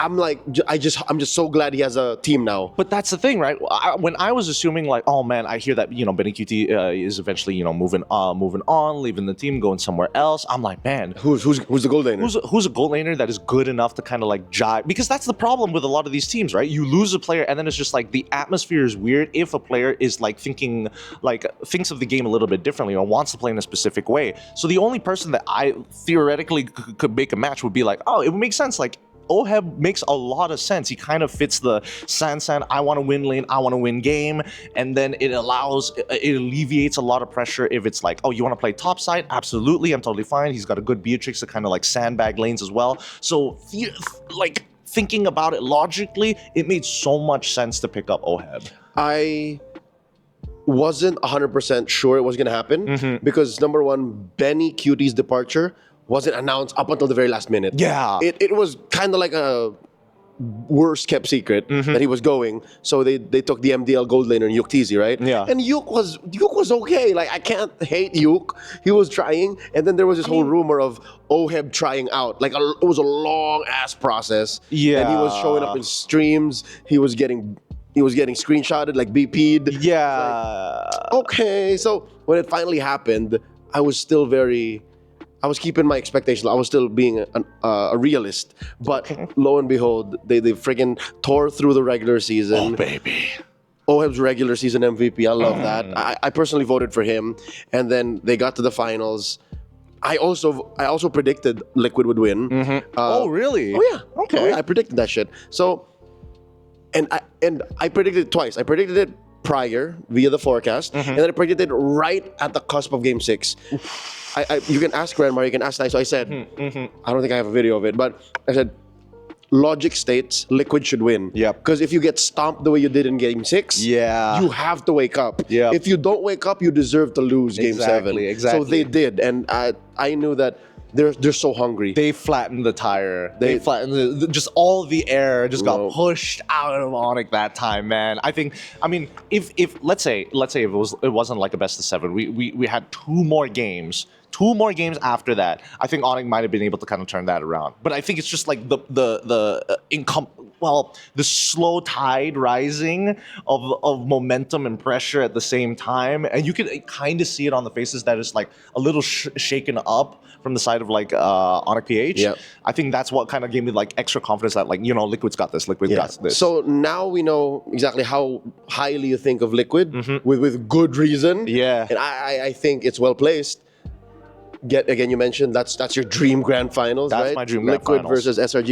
I'm like, I'm just so glad he has a team now. but that's the thing, right? When I was assuming, like, oh man, I hear that Benny QT is eventually moving on, leaving the team, going somewhere else. I'm like, man, Who's the gold laner? who's a gold laner that is good enough to kind of like jive? Because that's the problem with a lot of these teams, right? You lose a player, and then it's just like the atmosphere is weird if a player is like thinks of the game a little bit differently or wants to play in a specific way. So the only person that I theoretically could make a match would be like, oh, it would make sense, like. Oheb makes a lot of sense. He kind of fits the Sansan, I want to win lane, I want to win game, and then it alleviates a lot of pressure if it's like, oh, you want to play top side? Absolutely, I'm totally fine. He's got a good Beatrix to kind of like sandbag lanes as well. So, like, thinking about it logically, it made so much sense to pick up Oheb. I wasn't 100% sure it was going to happen because, number one, Benny Cutie's departure wasn't announced up until the very last minute. Yeah. It was kind of like a worst kept secret that he was going. So they took the MDL gold laner, Yuk TZ, right? Yeah. And Yuk was okay. Like, I can't hate Yuk. He was trying. And then there was this whole rumor of Oheb trying out. Like, it was a long ass process. Yeah. And he was showing up in streams. He was getting screenshotted, like BP'd. Yeah. Okay. So when it finally happened, I was keeping my expectations. I was still being a realist. But lo and behold, they friggin' tore through the regular season. Oh, baby. Oheb's regular season MVP. I love that. I personally voted for him. And then they got to the finals. I also predicted Liquid would win. Oh, really? Oh yeah. Okay. Oh, yeah, I predicted that shit. So, and I predicted it twice. I predicted it prior via the forecast, and then I predicted it right at the cusp of Game 6. You can ask Grandma, you can ask Nice. So I said, I don't think I have a video of it, but I said, logic states Liquid should win. Yep. Because if you get stomped the way you did in Game 6, Yeah. you have to wake up. Yep. If you don't wake up, you deserve to lose Game 7. Exactly. So they did, and I knew that they're so hungry. They flattened the tire. They flattened just all the air just got No. pushed out of Onic that time, man. I mean, if let's say it wasn't like a best of 7, we had 2 more games. 2 more games after that, I think Onic might have been able to kind of turn that around. But I think it's just like the slow tide rising of momentum and pressure at the same time, and you can kind of see it on the faces that it's like a little shaken up from the side of like Onic PH. Yeah. I think that's what kind of gave me like extra confidence that like Liquid's got this. Liquid got this. So now we know exactly how highly you think of Liquid, with good reason. Yeah. And I think it's well placed. You mentioned that's your dream grand finals, That's right? my dream grand Liquid finals. versus SRG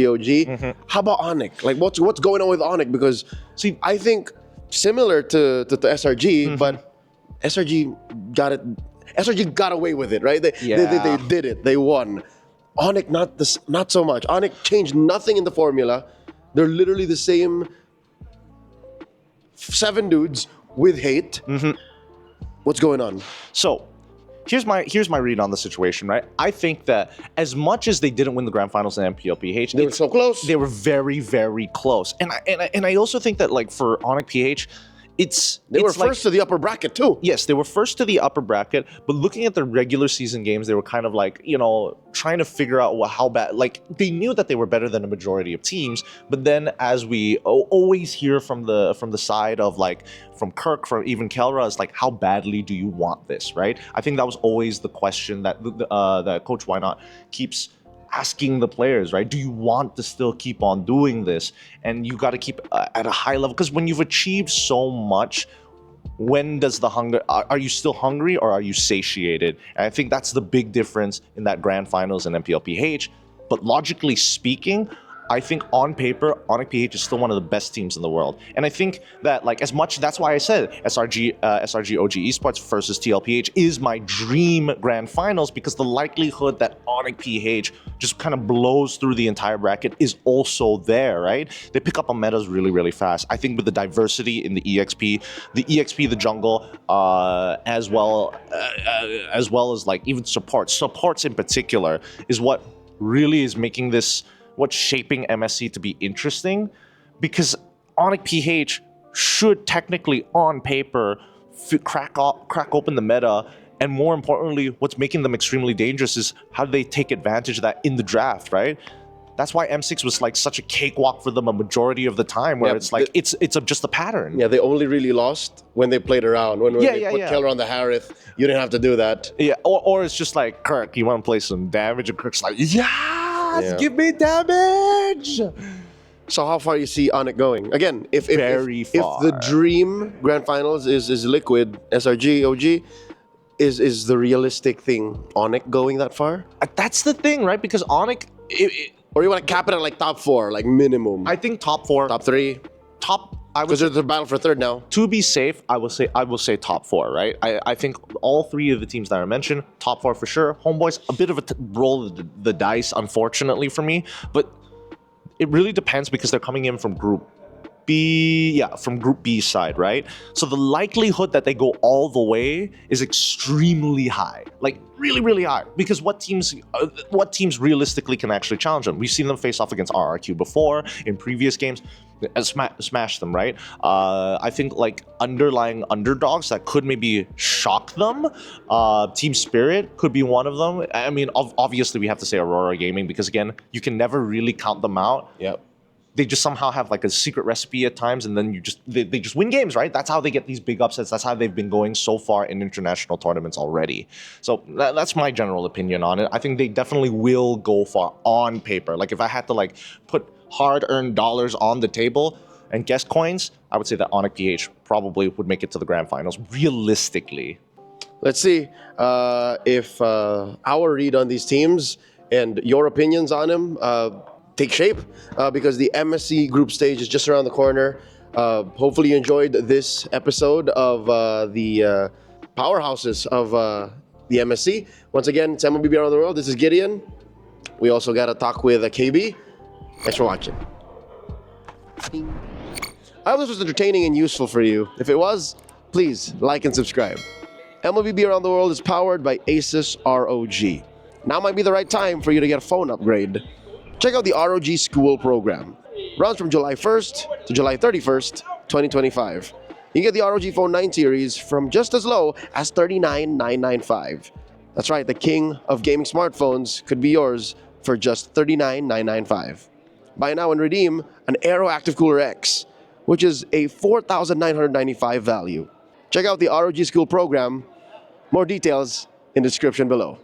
OG. How about Onic? Like what's going on with Onic? Because see, I think similar to SRG, but SRG got it. SRG got away with it, right? They did it. They won. Onic not so much. Onic changed nothing in the formula. They're literally the same 7 dudes with hate. What's going on? So here's my read on the situation, right? I think that as much as they didn't win the grand finals in MPLPH, They were so close. they were very, very close. And I also think that like for Onic PH, They were it's like, first to the upper bracket too. yes, they were first to the upper bracket, but looking at the regular season games, they were kind of like, trying to figure out how bad, like they knew that they were better than a majority of teams, but then as we always hear from the side of like, from Kirk, from even Kelra, is like, how badly do you want this, right? I think that was always the question that that Coach Why Not keeps asking the players, right? Do you want to still keep on doing this? And you got to keep at a high level, because when you've achieved so much, when does the hunger, are you still hungry or are you satiated? And I think that's the big difference in that grand finals and MPLPH. But logically speaking, I think on paper, Onic PH is still one of the best teams in the world. And I think that like that's why I said SRG OG Esports versus TLPH is my dream grand finals, because the likelihood that Onic PH just kind of blows through the entire bracket is also there, right? They pick up on metas really, really fast. I think with the diversity in the EXP, the jungle, as well as like even supports in particular is what really is making this, what's shaping MSC to be interesting, because Onic PH should technically, on paper, crack open the meta, and more importantly, what's making them extremely dangerous is how do they take advantage of that in the draft, right? That's why M6 was like such a cakewalk for them a majority of the time, where it's like it's just a pattern. Yeah, they only really lost when they played around. When they put Keller on the Harith, you didn't have to do that. Yeah, or it's just like, Kirk, you want to play some damage, and Kirk's like, yes, give me damage. So how far you see Onic going? Again, if Very if far. the dream grand finals is Liquid, SRG, OG, is the realistic thing Onic going that far? That's the thing, right? Because Onic, Or you want to cap it at like top 4, like minimum? I think top 4, top 3? I would Because there's a battle for third now. to be safe, I will say top 4, right? I think all 3 of the teams that I mentioned, top 4 for sure. Homeboys, a bit of a roll of the dice, unfortunately for me, but it really depends because they're coming in from Group B, from Group B side, right? So the likelihood that they go all the way is extremely high, like really, really high. Because what teams realistically can actually challenge them? We've seen them face off against RRQ before in previous games, and smash them, right? I think like underlying underdogs that could maybe shock them. Team Spirit could be one of them. I mean, obviously we have to say Aurora Gaming, because again, you can never really count them out. Yep. They just somehow have like a secret recipe at times, and then they just win games, right? That's how they get these big upsets. That's how they've been going so far in international tournaments already. So that's my general opinion on it. I think they definitely will go far on paper. Like if I had to like put hard-earned dollars on the table and guess coins, I would say that Onic PH probably would make it to the grand finals, realistically. Let's see if our read on these teams and your opinions on them take shape, because the MSC group stage is just around the corner. Hopefully you enjoyed this episode of the Powerhouses of the MSC. Once again, it's MLBB Around the World. This is Gideon. We also got to talk with KB. Thanks for watching. I hope this was entertaining and useful for you. If it was, please like and subscribe. MLBB Around the World is powered by ASUS ROG. Now might be the right time for you to get a phone upgrade. Check out the ROG School program. Runs from July 1st to July 31st, 2025. You get the ROG Phone 9 series from just as low as $39,995. That's right, the king of gaming smartphones could be yours for just $39,995. Buy now and redeem an Aero Active Cooler X, which is a $4,995 value. Check out the ROG School program. More details in the description below.